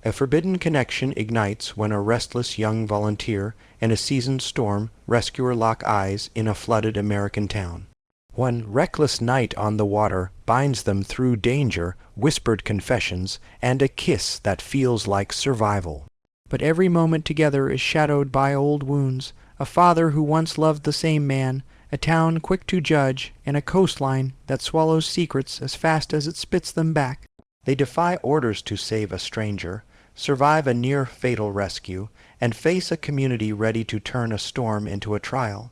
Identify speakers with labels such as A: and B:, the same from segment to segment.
A: A forbidden connection ignites when a restless young volunteer and a seasoned storm rescuer lock eyes in a flooded American town. One reckless night on the water binds them through danger, whispered confessions, and a kiss that feels like survival. But every moment together is shadowed by old wounds, a father who once loved the same man, a town quick to judge, and a coastline that swallows secrets as fast as it spits them back. They defy orders to save a stranger, survive a near-fatal rescue, and face a community ready to turn a storm into a trial.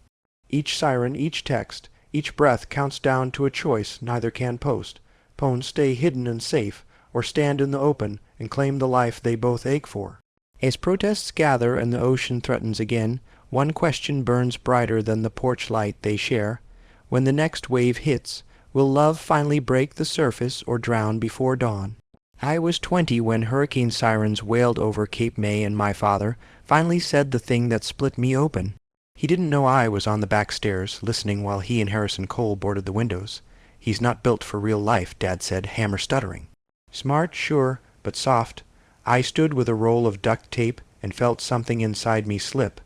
A: Each siren, each text, each breath counts down to a choice neither can postpone, stay hidden and safe, or stand in the open and claim the life they both ache for. As protests gather and the ocean threatens again, one question burns brighter than the porch light they share. When the next wave hits, will love finally break the surface or drown before dawn? I was 20 when hurricane sirens wailed over Cape May, and my father finally said the thing that split me open. He didn't know I was on the back stairs, listening while he and Harrison Cole boarded the windows. He's not built for real life, Dad said, hammer stuttering. Smart, sure, but soft. I stood with a roll of duct tape and felt something inside me slip.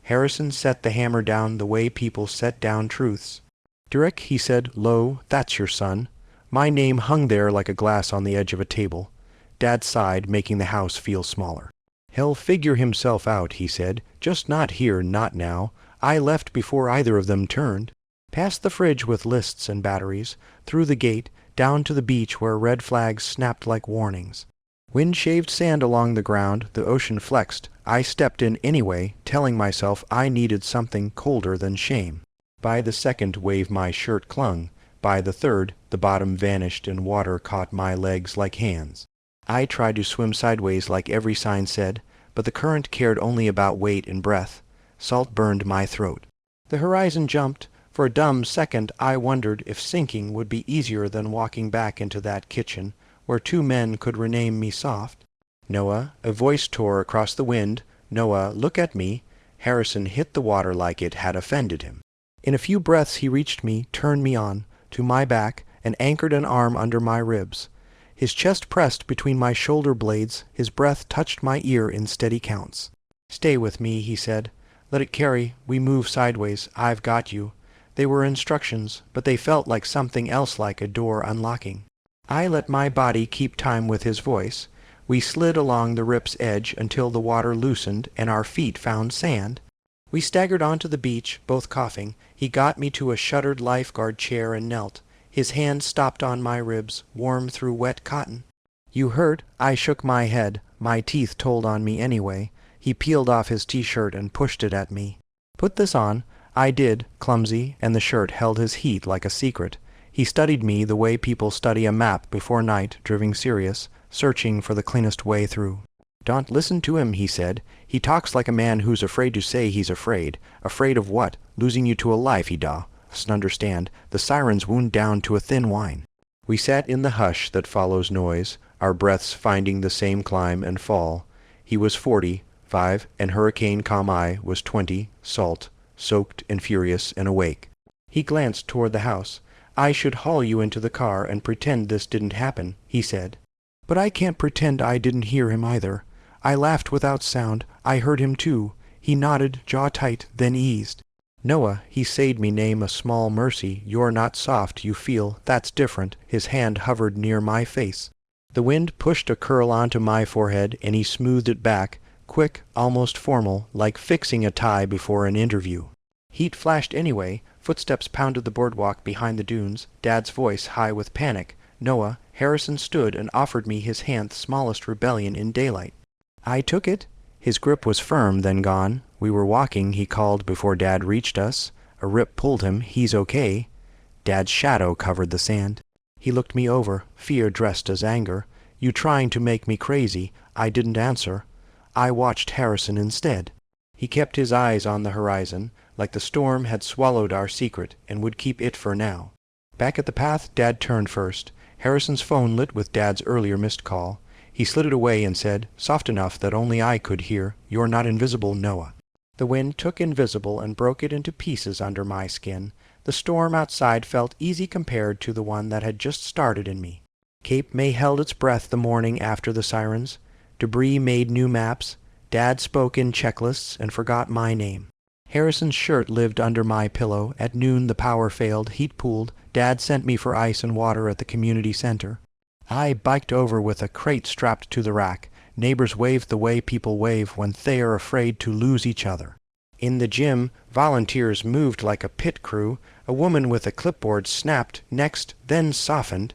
A: Harrison set the hammer down the way people set down truths. Derek, he said, low, that's your son. My name hung there like a glass on the edge of a table. Dad sighed, making the house feel smaller. He'll figure himself out, he said. Just not here, not now. I left before either of them turned. Past the fridge with lists and batteries, through the gate, down to the beach where red flags snapped like warnings. Wind-shaved sand along the ground, the ocean flexed. I stepped in anyway, telling myself I needed something colder than shame. By the second wave my shirt clung. By the third, the bottom vanished and water caught my legs like hands. I tried to swim sideways like every sign said, but the current cared only about weight and breath. Salt burned my throat. The horizon jumped. For a dumb second I wondered if sinking would be easier than walking back into that kitchen, where two men could rename me soft. Noah, a voice tore across the wind. Noah, look at me. Harrison hit the water like it had offended him. In a few breaths he reached me, turned me on, to my back, and anchored an arm under my ribs. His chest pressed between my shoulder blades, his breath touched my ear in steady counts. Stay with me, he said. Let it carry, we move sideways, I've got you. They were instructions, but they felt like something else, like a door unlocking. I let my body keep time with his voice. We slid along the rip's edge until the water loosened and our feet found sand. We staggered onto the beach, both coughing. He got me to a shuttered lifeguard chair and knelt. His hand stopped on my ribs, warm through wet cotton. You hurt? I shook my head. My teeth told on me anyway. He peeled off his t-shirt and pushed it at me. Put this on. I did, clumsy, and the shirt held his heat like a secret. He studied me the way people study a map before night, driven serious, searching for the cleanest way through. Don't listen to him, he said. He talks like a man who's afraid to say he's afraid. Afraid of what? Losing you to a life, he doesn't understand. The sirens wound down to a thin whine. We sat in the hush that follows noise, our breaths finding the same climb and fall. He was 45, and Hurricane Kamai was 20, salt, soaked and furious and awake. He glanced toward the house. I should haul you into the car and pretend this didn't happen, he said. But I can't pretend I didn't hear him either. I laughed without sound. I heard him too. He nodded, jaw tight, then eased. Noah, he said me name a small mercy. You're not soft, you feel. That's different. His hand hovered near my face. The wind pushed a curl onto my forehead, and he smoothed it back, quick, almost formal, like fixing a tie before an interview. Heat flashed anyway. Footsteps pounded the boardwalk behind the dunes, Dad's voice high with panic. Noah, Harrison stood and offered me his hand's smallest rebellion in daylight. I took it. His grip was firm, then gone. We were walking, he called before Dad reached us. A rip pulled him. He's okay. Dad's shadow covered the sand. He looked me over, fear dressed as anger. You trying to make me crazy. I didn't answer. I watched Harrison instead. He kept his eyes on the horizon, like the storm had swallowed our secret and would keep it for now. Back at the path, Dad turned first. Harrison's phone lit with Dad's earlier missed call. He slid it away and said, soft enough that only I could hear, "You're not invisible, Noah." The wind took invisible and broke it into pieces under my skin. The storm outside felt easy compared to the one that had just started in me. Cape May held its breath the morning after the sirens. Debris made new maps. Dad spoke in checklists and forgot my name. Harrison's shirt lived under my pillow. At noon the power failed, heat pooled. Dad sent me for ice and water at the community center. I biked over with a crate strapped to the rack. Neighbors waved the way people wave when they are afraid to lose each other. In the gym, volunteers moved like a pit crew. A woman with a clipboard snapped, next, then softened.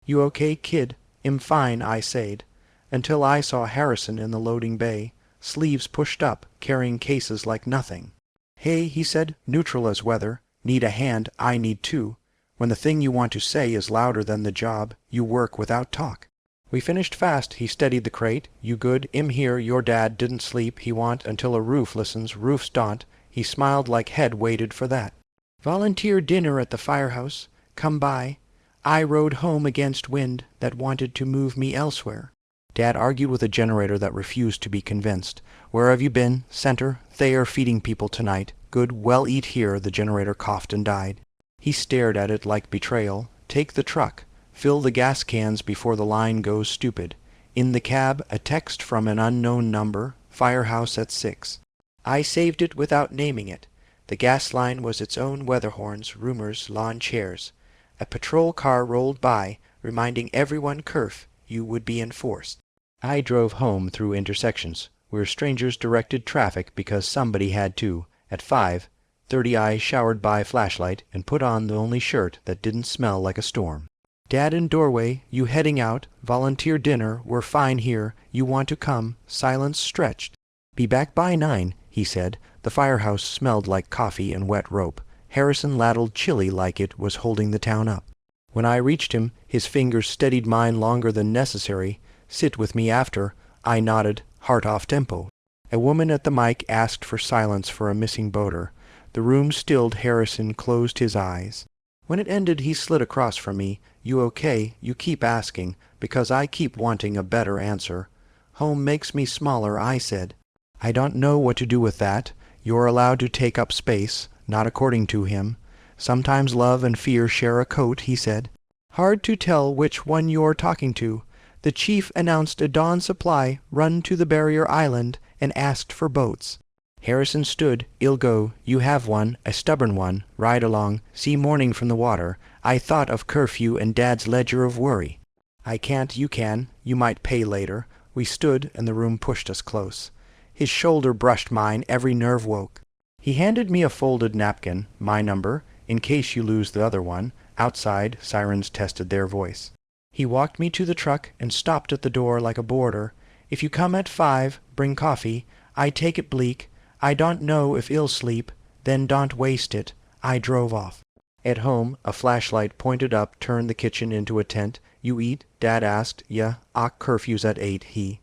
A: "You okay, kid?" "I'm fine," I said, until I saw Harrison in the loading bay, sleeves pushed up, carrying cases like nothing. "Hey," he said, neutral as weather. "Need a hand, I need two. When the thing you want to say is louder than the job, you work without talk." We finished fast. He steadied the crate. "You good? I'm here. Your dad didn't sleep. He want until a roof listens. Roofs don't." He smiled like head waited for that. "Volunteer dinner at the firehouse. Come by." I rode home against wind that wanted to move me elsewhere. Dad argued with a generator that refused to be convinced. "Where have you been?" "Center. They are feeding people tonight." "Good. Well, eat here." The generator coughed and died. He stared at it like betrayal. "Take the truck. Fill the gas cans before the line goes stupid." In the cab, a text from an unknown number. "Firehouse at 6." I saved it without naming it. The gas line was its own weather horns, rumors, lawn chairs. A patrol car rolled by, reminding everyone curfew would be enforced. I drove home through intersections, where strangers directed traffic because somebody had to. At 5:30 I showered by flashlight and put on the only shirt that didn't smell like a storm. Dad in doorway. "You heading out? Volunteer dinner. We're fine here. You want to come?" Silence stretched. "Be back by 9, he said. The firehouse smelled like coffee and wet rope. Harrison ladled chilly like it was holding the town up. When I reached him, his fingers steadied mine longer than necessary. "Sit with me after." I nodded, heart off tempo. A woman at the mic asked for silence for a missing boater. The room stilled. Harrison closed his eyes. When it ended, he slid across from me. "You okay? You keep asking, because I keep wanting a better answer." "Home makes me smaller," I said. "I don't know what to do with that. You're allowed to take up space, not according to him. Sometimes love and fear share a coat," he said. "Hard to tell which one you're talking to. The chief announced a dawn supply run to the barrier island and asked for boats." Harrison stood. "I'll go. You have one, a stubborn one. Ride along. See morning from the water." I thought of curfew and Dad's ledger of worry. "I can't. You can. You might pay later." We stood, and the room pushed us close. His shoulder brushed mine. Every nerve woke. He handed me a folded napkin. "My number, in case you lose the other one." Outside, sirens tested their voice. He walked me to the truck and stopped at the door like a boarder. "If you come at 5, bring coffee. I take it bleak. I don't know if I'll sleep. Then don't waste it." I drove off. At home, a flashlight pointed up turned the kitchen into a tent. "You eat?" Dad asked. "Yeah. Curfew's at 8, he."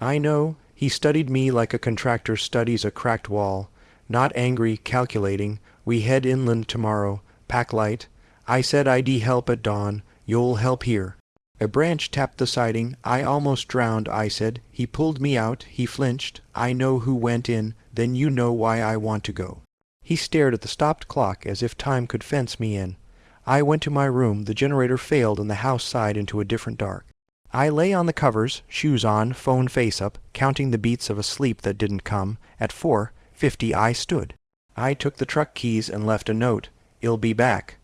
A: "I know." He studied me like a contractor studies a cracked wall. Not angry, calculating. "We head inland tomorrow. Pack light." I said I'd help at dawn. "You'll help here." A branch tapped the siding. "I almost drowned," I said. He pulled me out. He flinched. "I know who went in. Then you know why I want to go." He stared at the stopped clock as if time could fence me in. I went to my room. The generator failed and the house sighed into a different dark. I lay on the covers, shoes on, phone face up, counting the beats of a sleep that didn't come. At 4:50 I stood. I took the truck keys and left a note. "I'll be back."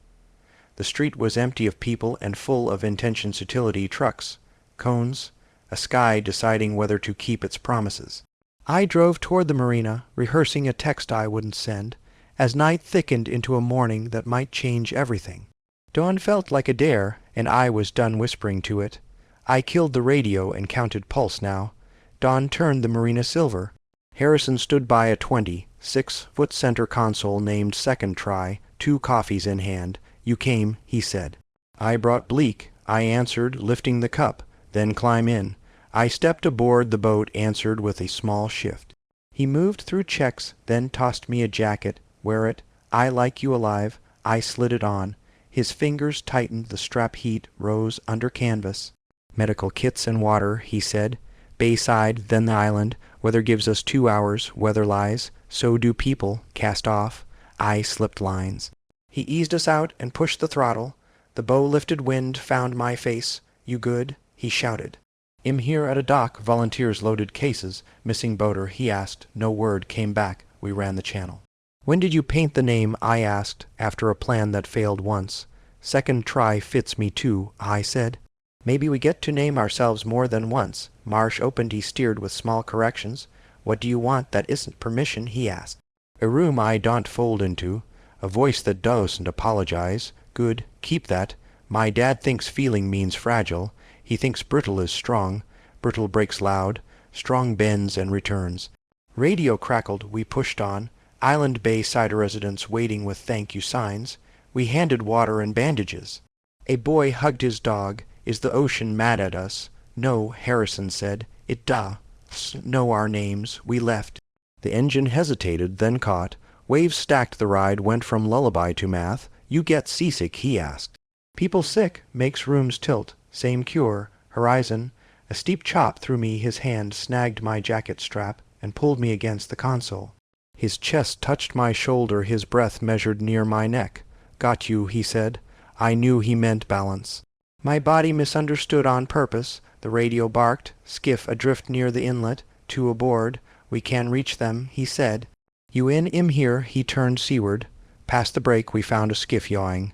A: The street was empty of people and full of intention's utility trucks, cones, a sky deciding whether to keep its promises. I drove toward the marina, rehearsing a text I wouldn't send, as night thickened into a morning that might change everything. Dawn felt like a dare, and I was done whispering to it. I killed the radio and counted pulse now. Dawn turned the marina silver. Harrison stood by a 26-foot center console named Second Try, 2 coffees in hand. "You came," he said. "I brought bleak," I answered, lifting the cup. "Then climb in." I stepped aboard the boat, answered with a small shift. He moved through checks, then tossed me a jacket. "Wear it. I like you alive." I slid it on. His fingers tightened. The strap heat rose under canvas. "Medical kits and water," he said. "Bayside, then the island. Weather gives us 2 hours. Weather lies. So do people. Cast off." I slipped lines. He eased us out and pushed the throttle. The bow-lifted wind found my face. "You good?" he shouted. "'Im here at a dock, volunteers loaded cases. Missing boater," he asked. No word came back. We ran the channel. "When did you paint the name?" I asked, after a plan that failed once. "Second try fits me too," I said. "Maybe we get to name ourselves more than once." Marsh opened, he steered with small corrections. "What do you want that isn't permission?" he asked. "A room I don't fold into. A voice that doesn't apologize. Good, keep that. My dad thinks feeling means fragile. He thinks brittle is strong. Brittle breaks loud. Strong bends and returns." Radio crackled. We pushed on. Island Bay cider residents waiting with thank you signs. We handed water and bandages. A boy hugged his dog. "Is the ocean mad at us?" "No," Harrison said. "It does know our names." We left. The engine hesitated, then caught. Waves stacked the ride, went from lullaby to math. "You get seasick?" he asked. "People sick makes rooms tilt. Same cure. Horizon." A steep chop threw me. His hand snagged my jacket strap and pulled me against the console. His chest touched my shoulder, his breath measured near my neck. "Got you," he said. I knew he meant balance. My body misunderstood on purpose. The radio barked. Skiff adrift near the inlet. Two aboard. "We can reach them," he said. "You in here?" He turned seaward. Past the break we found a skiff yawing.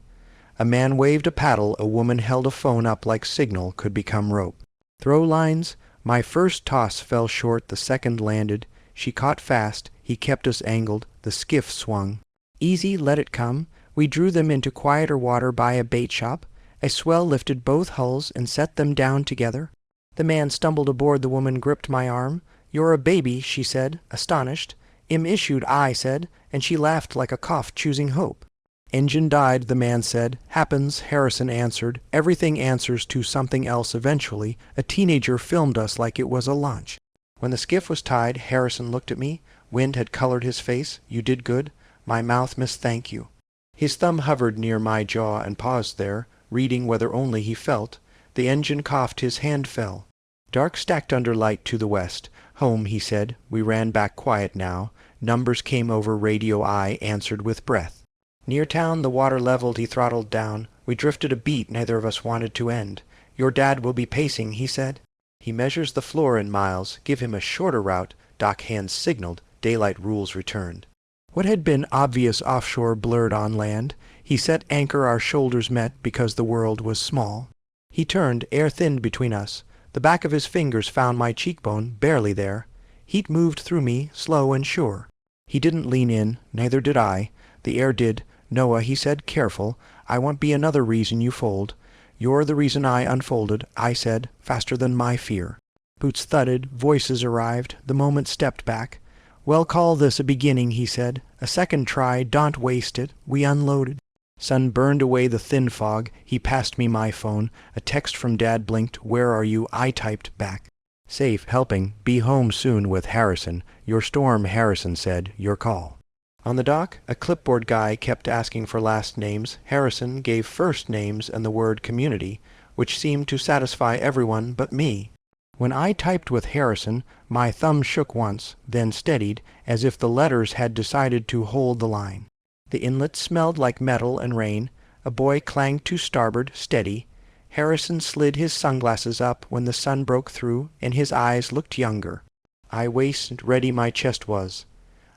A: A man waved a paddle. A woman held a phone up like signal could become rope. "Throw lines?" My first toss fell short. The second landed. She caught fast. He kept us angled. The skiff swung. "Easy, let it come." We drew them into quieter water by a bait shop. A swell lifted both hulls and set them down together. The man stumbled aboard. The woman gripped my arm. "You're a baby," she said, astonished. "Im issued," I said, and she laughed like a cough choosing hope. "Engine died," the man said. "Happens," Harrison answered. "Everything answers to something else eventually." A teenager filmed us like it was a launch. When the skiff was tied, Harrison looked at me. Wind had colored his face. "You did good." My mouth missed thank you. His thumb hovered near my jaw and paused there, reading whether only he felt. The engine coughed. His hand fell. Dark stacked under light to the west. "Home," he said. We ran back quiet now. Numbers came over radio. I answered with breath. Near town the water leveled. He throttled down. We drifted a beat neither of us wanted to end. "Your dad will be pacing," he said. "He measures the floor in miles. Give him a shorter route." Dock hands signaled. Daylight rules returned. What had been obvious offshore blurred on land. He set anchor. Our shoulders met because the world was small. He turned. Air thinned between us. The back of his fingers found my cheekbone, barely there. Heat moved through me, slow and sure. He didn't lean in, neither did I. The air did. "Noah," he said, "careful. I won't be another reason you fold." "You're the reason I unfolded," I said, faster than my fear. Boots thudded. Voices arrived. The moment stepped back. "Well, call this a beginning," he said. "A second try. Don't waste it." We unloaded. Sun burned away the thin fog. He passed me my phone. A text from Dad blinked. "Where are you?" I typed back. "Safe, helping. Be home soon with Harrison." "Your storm," Harrison said. "Your call." On the dock, a clipboard guy kept asking for last names. Harrison gave first names and the word community, which seemed to satisfy everyone but me. When I typed with Harrison, my thumb shook once, then steadied, as if the letters had decided to hold the line. The inlet smelled like metal and rain. A boy clanged to starboard, steady. Harrison slid his sunglasses up when the sun broke through, and his eyes looked younger. I waist ready my chest was.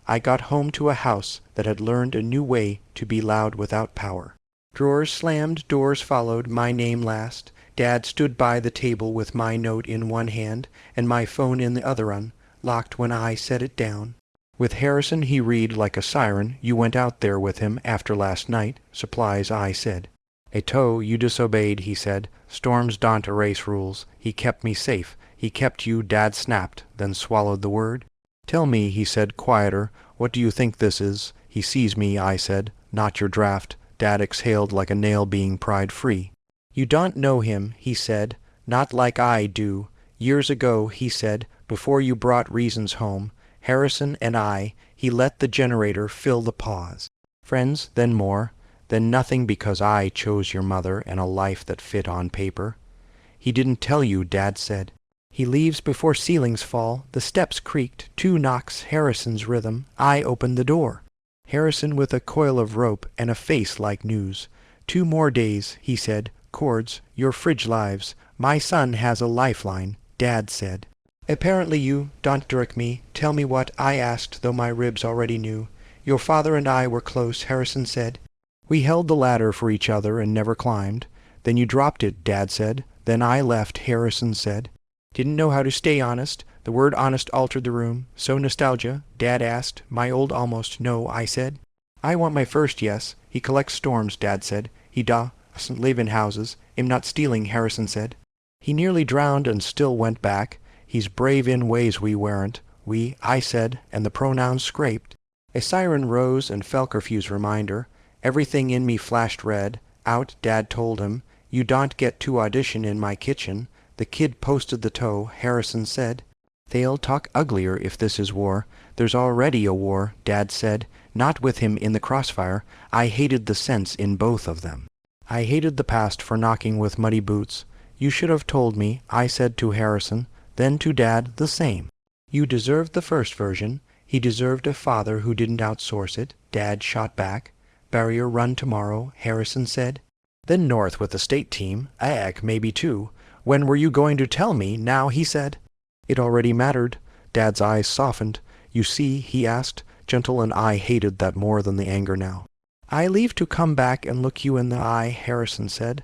A: I got home to a house that had learned a new way to be loud without power. Drawers slammed, doors followed, my name last. Dad stood by the table with my note in one hand and my phone in the other, unlocked when I set it down. With Harrison he read like a siren. "You went out there with him after last night." "Supplies," I said. "A tow. You disobeyed," he said. "Storms don't erase rules. He kept me safe. He kept you." Dad snapped, then swallowed the word. "Tell me," he said, quieter, "what do you think this is?" "He sees me," I said. "Not your draft." Dad exhaled like a nail being pried free. "You don't know him," he said. "Not like I do. Years ago," he said, "before you brought reasons home, Harrison and I," he let the generator fill the pause. "Friends, then more, then nothing because I chose your mother and a life that fit on paper." "He didn't tell you," Dad said. "He leaves before ceilings fall." The steps creaked. 2 knocks, Harrison's rhythm. I opened the door. Harrison with a coil of rope and a face like news. "2 more days," he said. "Cords, your fridge lives. My son has a lifeline. Dad said. Apparently you don't direct me. Tell me what I asked, though my ribs already knew. Your father and I were close, Harrison said. We held the ladder for each other and never climbed. Then you dropped it, Dad said. Then I left, Harrison said. Didn't know how to stay honest. The word honest altered the room. So nostalgia, Dad asked. My old almost, no, I said. I want my first yes. He collects storms, Dad said. He doesn't live in houses. Am not stealing, Harrison said. He nearly drowned and still went back. He's brave in ways we weren't. We, I said, and the pronouns scraped. A siren rose and fell curfew's reminder. Everything in me flashed red. Out, Dad told him. You don't get to audition in my kitchen. The kid posted the toe, Harrison said. They'll talk uglier if this is war. There's already a war, Dad said. Not with him in the crossfire. I hated the sense in both of them. I hated the past for knocking with muddy boots. You should have told me, I said to Harrison. Then to Dad the same. You deserved the first version. He deserved a father who didn't outsource it, Dad shot back. Barrier run tomorrow, Harrison said. Then north with the state team, ag, maybe too. When were you going to tell me now, he said. It already mattered. Dad's eyes softened. You see, he asked, gentle, and I hated that more than the anger now. I leave to come back and look you in the eye, Harrison said.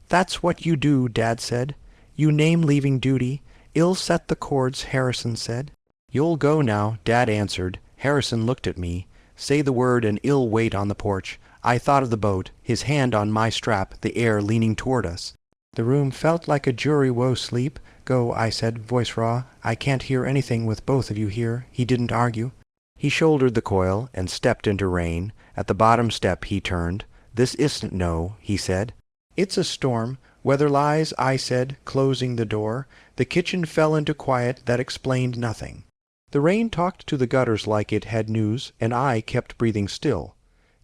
A: That's what you do, Dad said. You name leaving duty. Ill set the cords, Harrison said. You'll go now, Dad answered. Harrison looked at me. Say the word and ill wait on the porch. I thought of the boat, his hand on my strap, the air leaning toward us. The room felt like a jury woe sleep. Go, I said, voice raw. I can't hear anything with both of you here. He didn't argue. He shouldered the coil and stepped into rain. At the bottom step he turned. This isn't no, he said. It's a storm. Weather lies, I said, closing the door. The kitchen fell into quiet that explained nothing. The rain talked to the gutters like it had news, and I kept breathing still.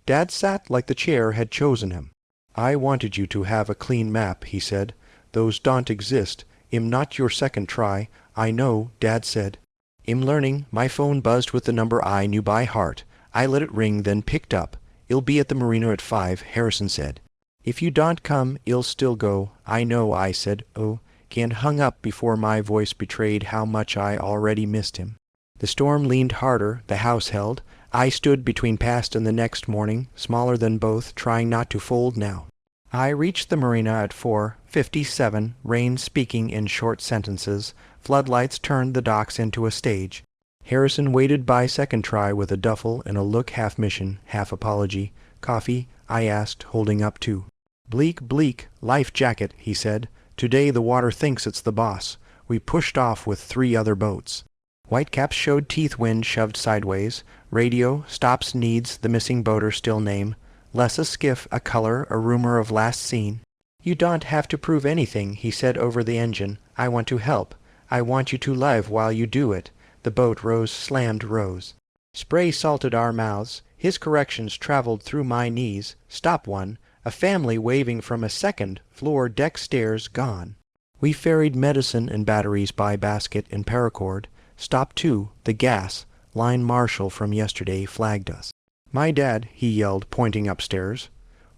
A: Dad sat like the chair had chosen him. I wanted you to have a clean map, he said. Those don't exist. Im not your second try. I know, Dad said. Im learning. My phone buzzed with the number I knew by heart. I let it ring, then picked up. I'll be at the marina at 5, Harrison said. If you don't come, I'll still go. I know, I said. Oh, can't hung up before my voice betrayed how much I already missed him. The storm leaned harder, the house held. I stood between past and the next morning, smaller than both, trying not to fold now. I reached the marina at 4:57, rain speaking in short sentences. Floodlights turned the docks into a stage. Harrison waited by second try with a duffel and a look half mission, half apology. Coffee? I asked, holding up two. Bleak, bleak, life jacket, he said. Today the water thinks it's the boss. We pushed off with 3 other boats. Whitecaps showed teeth, wind shoved sideways. Radio, stops, needs, the missing boater still name. Less a skiff, a color, a rumor of last seen. You don't have to prove anything, he said over the engine. I want to help. I want you to live while you do it. The boat rose, slammed, rose. Spray salted our mouths. His corrections traveled through my knees. Stop one. A family waving from a second floor deck stairs gone. We ferried medicine and batteries by basket and paracord. Stop two. The gas. Line marshal from yesterday flagged us. My dad, he yelled, pointing upstairs.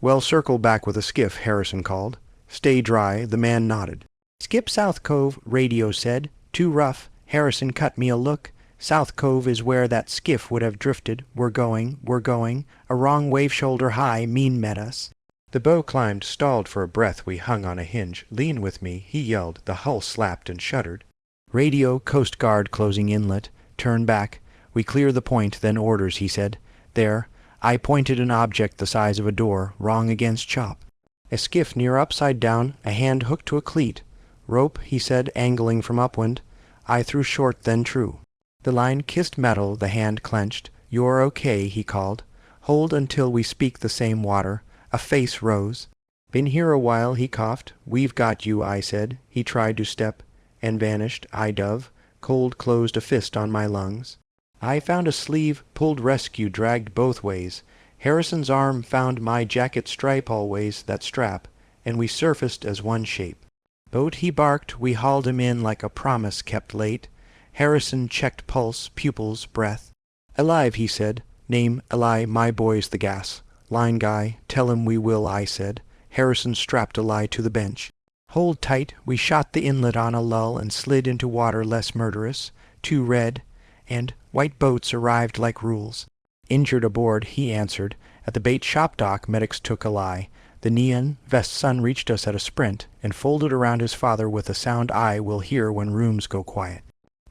A: Well, circle back with a skiff, Harrison called. Stay dry, the man nodded. Skip South Cove, radio said. Too rough. Harrison cut me a look. South Cove is where that skiff would have drifted. We're going. A wrong wave shoulder high, mean met us. The bow climbed, stalled for a breath. We hung on a hinge. Lean with me, he yelled. The hull slapped and shuddered. Radio, Coast Guard closing inlet. Turn back. We clear the point, then orders, he said. There. I pointed an object the size of a door, wrong against chop. A skiff near upside down, a hand hooked to a cleat. Rope, he said, angling from upwind. I threw short, then true. The line kissed metal, the hand clenched. You're okay, he called. Hold until we speak the same water. A face rose. Been here a while, he coughed. We've got you, I said. He tried to step, and vanished. I dove. Cold closed a fist on my lungs. I found a sleeve, pulled rescue, dragged both ways. Harrison's arm found my jacket stripe always, that strap, and we surfaced as one shape. Boat, he barked, we hauled him in like a promise kept late. Harrison checked pulse, pupils, breath. Alive, he said. Name, Eli, my boy's the gas. Line guy, tell him we will, I said. Harrison strapped Eli to the bench. Hold tight, we shot the inlet on a lull and slid into water less murderous. 2 red and white boats arrived like rules. Injured aboard, he answered. At the bait shop dock, medics took a lie. The neon vest son reached us at a sprint and folded around his father with a sound eye will hear when rooms go quiet.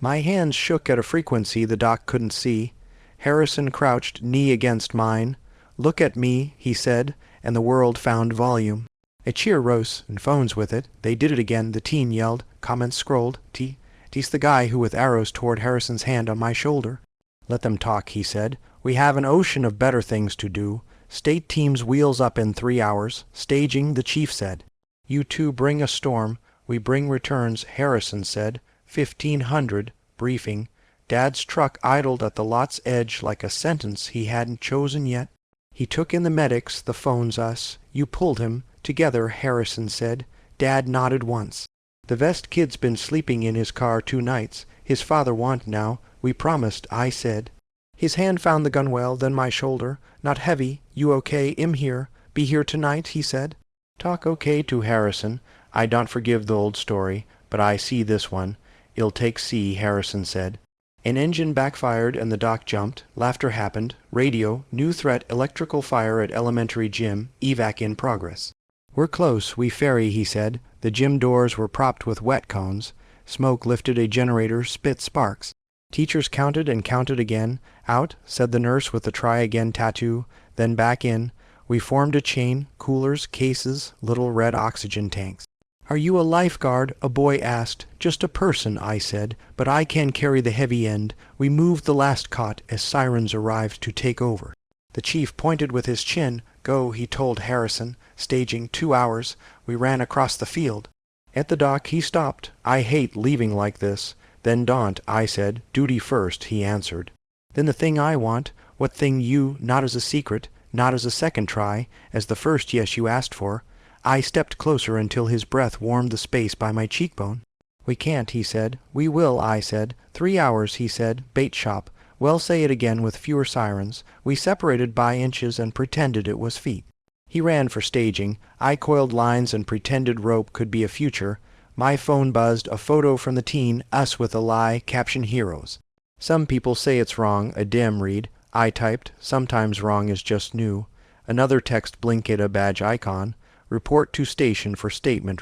A: My hands shook at a frequency the doc couldn't see. Harrison crouched, knee against mine. Look at me, he said, and the world found volume. A cheer rose, and phones with it. They did it again, the teen yelled. Comments scrolled. T's the guy who with arrows toward Harrison's hand on my shoulder. Let them talk, he said. We have an ocean of better things to do. State teams wheels up in 3 hours. Staging, the chief said. You two bring a storm. We bring returns, Harrison said. 1500, briefing. Dad's truck idled at the lot's edge like a sentence he hadn't chosen yet. He took in the medics, the phones us. You pulled him. Together, Harrison said. Dad nodded once. The vest kid's been sleeping in his car 2 nights. His father want now. We promised, I said. His hand found the gunwale, then my shoulder. Not heavy. You okay? I'm here. Be here tonight, he said. Talk okay to Harrison. I don't forgive the old story, but I see this one. It'll take sea, Harrison said. An engine backfired and the doc jumped. Laughter happened. Radio, new threat, electrical fire at elementary gym, evac in progress. We're close, we ferry, he said. The gym doors were propped with wet cones. Smoke lifted a generator, spit sparks. Teachers counted and counted again. Out, said the nurse with the try again tattoo, then back in. We formed a chain, coolers, cases, little red oxygen tanks. Are you a lifeguard? A boy asked. Just a person, I said, but I can carry the heavy end. We moved the last cot as sirens arrived to take over. The chief pointed with his chin. Go, he told Harrison. Staging 2 hours. We ran across the field. At the dock he stopped. I hate leaving like this. Then don't, I said. Duty first, he answered. Then the thing I want. What thing you, not as a secret, not as a second try, as the first yes you asked for. I stepped closer until his breath warmed the space by my cheekbone. We can't, he said. We will, I said. 3 hours, he said. Bait shop. Well, say it again with fewer sirens. We separated by inches and pretended it was feet. He ran for staging. I coiled lines and pretended rope could be a future. My phone buzzed, a photo from the teen, us with a lie, caption heroes. Some people say it's wrong, a dim read. I typed, sometimes wrong is just new. Another text blinked a badge icon. Report to station for statement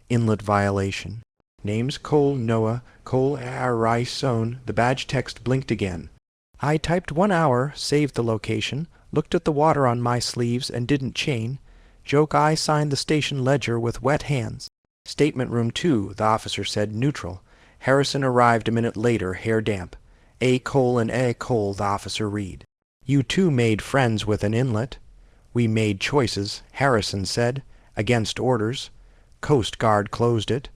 A: inlet violation. Names Cole Noah, Cole Arison. The badge text blinked again. I typed 1 hour, saved the location, looked at the water on my sleeves and didn't chain. Joke I signed the station ledger with wet hands. Statement room 2, the officer said, neutral. Harrison arrived a minute later, hair damp. A. Cole and A. Cole, the officer read. You two made friends with an inlet. We made choices, Harrison said, against orders. Coast Guard closed it.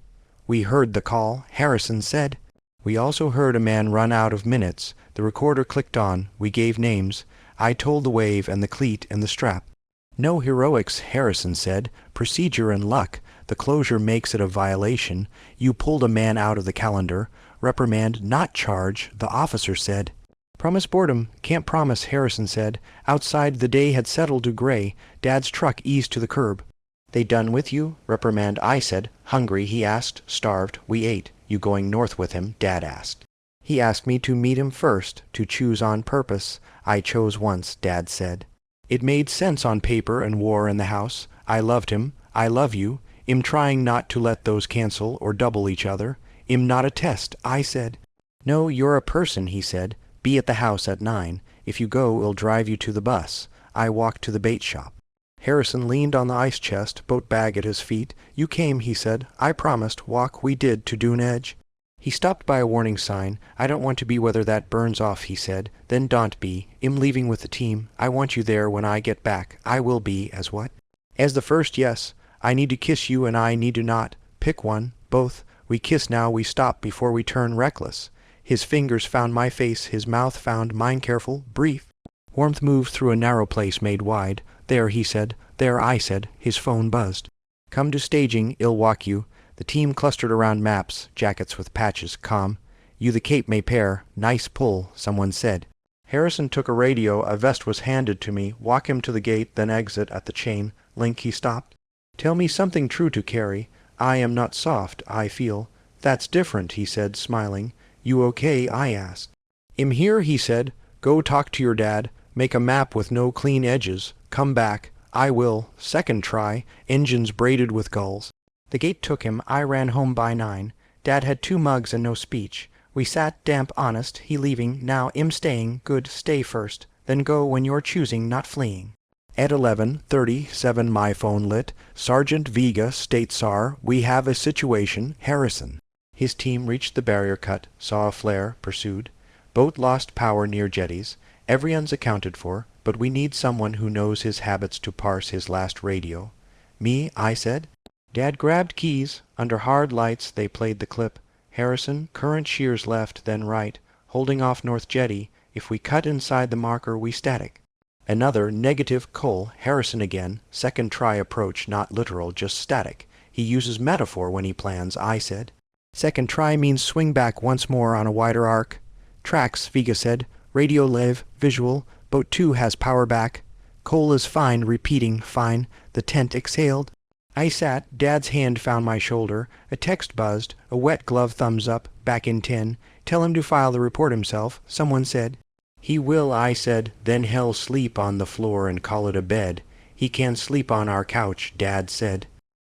A: We heard the call, Harrison said. We also heard a man run out of minutes. The recorder clicked on. We gave names. I told the wave and the cleat and the strap. No heroics, Harrison said. Procedure and luck. The closure makes it a violation. You pulled a man out of the calendar. Reprimand, not charge, the officer said. Promise boredom. Can't promise, Harrison said. Outside the day had settled to gray. Dad's truck eased to the curb. They done with you? Reprimand, I said. Hungry, he asked. Starved, we ate. You going north with him? Dad asked. He asked me to meet him first, to choose on purpose. I chose once, Dad said. It made sense on paper and war in the house. I loved him. I love you. I'm trying not to let those cancel or double each other. I'm not a test, I said. No, you're a person, he said. Be at the house at 9. If you go, it'll drive you to the bus. I walked to the bait shop. Harrison leaned on the ice chest, boat bag at his feet. You came, he said. I promised. Walk we did to Dune Edge. He stopped by a warning sign. I don't want to be whether that burns off, he said. Then don't be. I'm leaving with the team. I want you there when I get back. I will be, as what? As the first, yes. I need to kiss you and I need to not. Pick one. Both. We kiss now, we stop before we turn reckless. His fingers found my face, his mouth found mine careful, brief. Warmth moved through a narrow place made wide. There, he said. There, I said. His phone buzzed. Come to staging, I'll walk you. The team clustered around maps, jackets with patches, calm. You the cape may pair. Nice pull, someone said. Harrison took a radio, a vest was handed to me. Walk him to the gate, then exit at the chain. Link, he stopped. Tell me something true to carry. I am not soft, I feel. That's different, he said, smiling. You okay? I asked. "I'm here," he said. "Go talk to your dad. Make a map with no clean edges. Come back. I will. Second try. Engines braided with gulls." The gate took him. I ran home by 9. Dad had 2 mugs and no speech. We sat damp honest, he leaving, now im staying, good, stay first, then go when you're choosing, not fleeing. At 11:37 my phone lit. Sergeant Vega, State Sar, we have a situation, Harrison. His team reached the barrier cut, saw a flare, pursued. Boat lost power near jetties. Everyone's accounted for, but we need someone who knows his habits to parse his last radio. Me, I said. Dad grabbed keys. Under hard lights they played the clip. Harrison, current shears left, then right, holding off North Jetty. If we cut inside the marker, we static. Another, negative, Cole, Harrison again. Second try approach, not literal, just static. He uses metaphor when he plans, I said. Second try means swing back once more on a wider arc. Tracks, Vega said. Radio live, visual. Boat 2 has power back. Cole is fine, repeating, fine. The tent exhaled. I sat. Dad's hand found my shoulder. A text buzzed. A wet glove thumbs up. Back in 10. Tell him to file the report himself. Someone said. He will, I said. Then he'll sleep on the floor and call it a bed. He can sleep on our couch, Dad said.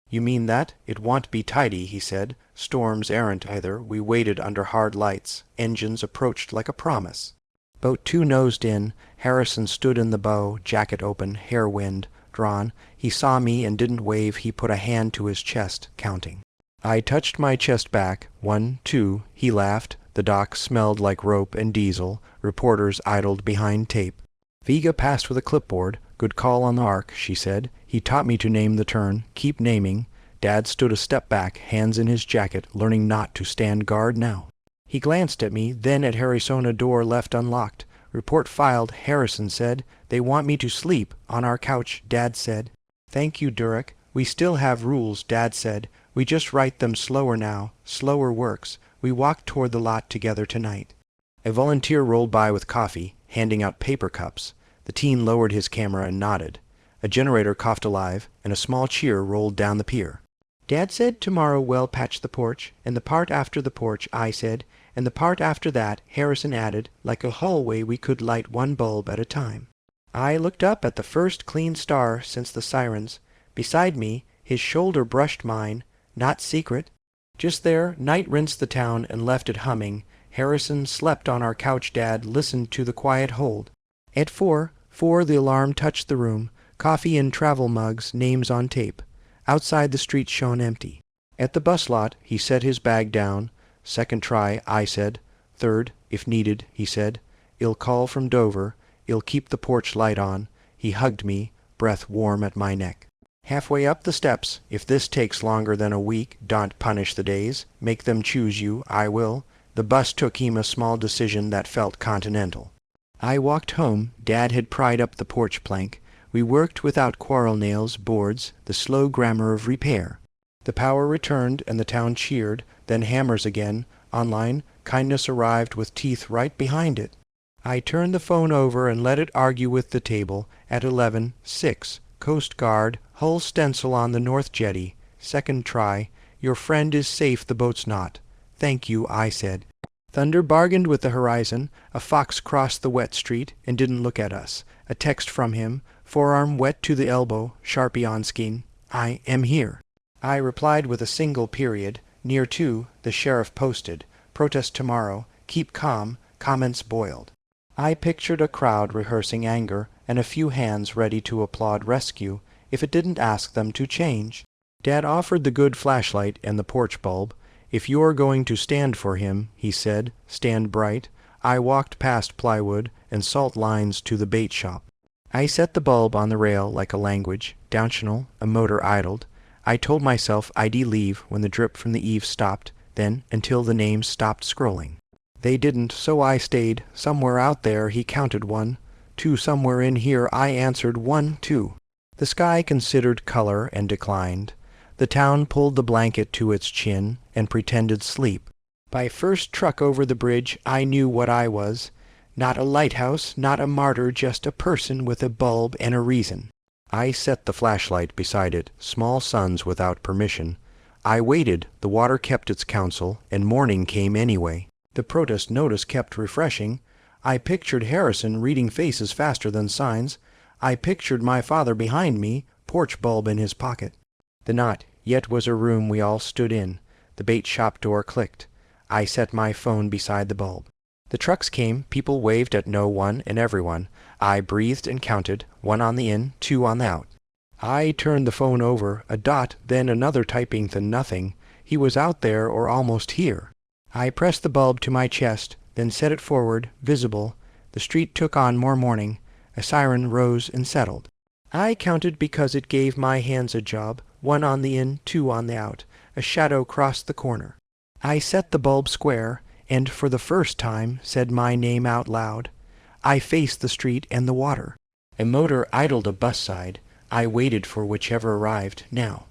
A: You mean that? It won't be tidy, he said. Storms errant either. We waited under hard lights. Engines approached like a promise. Boat 2 nosed in. Harrison stood in the bow, jacket open, hair wind, drawn. He saw me and didn't wave. He put a hand to his chest, counting. I touched my chest back. 1, 2. He laughed. The dock smelled like rope and diesel. Reporters idled behind tape. Vega passed with a clipboard. Good call on the arc, she said. He taught me to name the turn. Keep naming. Dad stood a step back, hands in his jacket, learning not to stand guard now. He glanced at me, then at Harrisona door left unlocked. Report filed, Harrison said. They want me to sleep on our couch, Dad said. Thank you, Durek. We still have rules, Dad said. We just write them slower now. Slower works. We walked toward the lot together tonight. A volunteer rolled by with coffee, handing out paper cups. The teen lowered his camera and nodded. A generator coughed alive, and a small cheer rolled down the pier. Dad said tomorrow we'll patch the porch, and the part after the porch, I said, and the part after that, Harrison added, like a hallway we could light one bulb at a time. I looked up at the first clean star since the sirens. Beside me, his shoulder brushed mine, not secret. Just there, night rinsed the town and left it humming. Harrison slept on our couch. Dad listened to the quiet hold. At 4 the alarm touched the room. Coffee in travel mugs, names on tape. Outside the street shone empty. At the bus lot, he set his bag down. Second try, I said. Third, if needed, he said. "I'll call from Dover. I'll keep the porch light on." He hugged me, breath warm at my neck. Halfway up the steps, if this takes longer than a week, don't punish the days. Make them choose you, I will. The bus took him a small decision that felt continental. I walked home. Dad had pried up the porch plank. We worked without quarrel nails, boards, the slow grammar of repair. The power returned, and the town cheered, then hammers again. Online, kindness arrived with teeth right behind it. I turned the phone over and let it argue with the table. At 11:06, Coast Guard, hull stencil on the North Jetty. Second try. Your friend is safe, the boat's not. Thank you, I said. Thunder bargained with the horizon. A fox crossed the wet street and didn't look at us. A text from him. Forearm wet to the elbow, Sharpie on skin. I am here. I replied with a single period. Near 2, the sheriff posted. Protest tomorrow. Keep calm. Comments boiled. I pictured a crowd rehearsing anger and a few hands ready to applaud rescue if it didn't ask them to change. Dad offered the good flashlight and the porch bulb. If you're going to stand for him, he said, stand bright. I walked past plywood and salt lines to the bait shop. I set the bulb on the rail like a language. Downchannel, a motor idled. I told myself I'd leave when the drip from the eaves stopped, then until the names stopped scrolling. They didn't, so I stayed. Somewhere out there, he counted 1, 2 somewhere in here, I answered 1, 2. The sky considered color and declined. The town pulled the blanket to its chin and pretended sleep. By first truck over the bridge, I knew what I was. Not a lighthouse, not a martyr, just a person with a bulb and a reason. I set the flashlight beside it, small suns without permission. I waited, the water kept its counsel, and morning came anyway. The protest notice kept refreshing. I pictured Harrison reading faces faster than signs. I pictured my father behind me, porch bulb in his pocket. The knot yet was a room we all stood in. The bait shop door clicked. I set my phone beside the bulb. The trucks came, people waved at no one and everyone. I breathed and counted, 1 on the in, 2 on the out. I turned the phone over, a dot, then another typing to nothing. He was out there or almost here. I pressed the bulb to my chest, then set it forward, visible. The street took on more morning. A siren rose and settled. I counted because it gave my hands a job, 1 on the in, 2 on the out. A shadow crossed the corner. I set the bulb square, and for the first time said my name out loud. I faced the street and the water. A motor idled a bus side. I waited for whichever arrived now.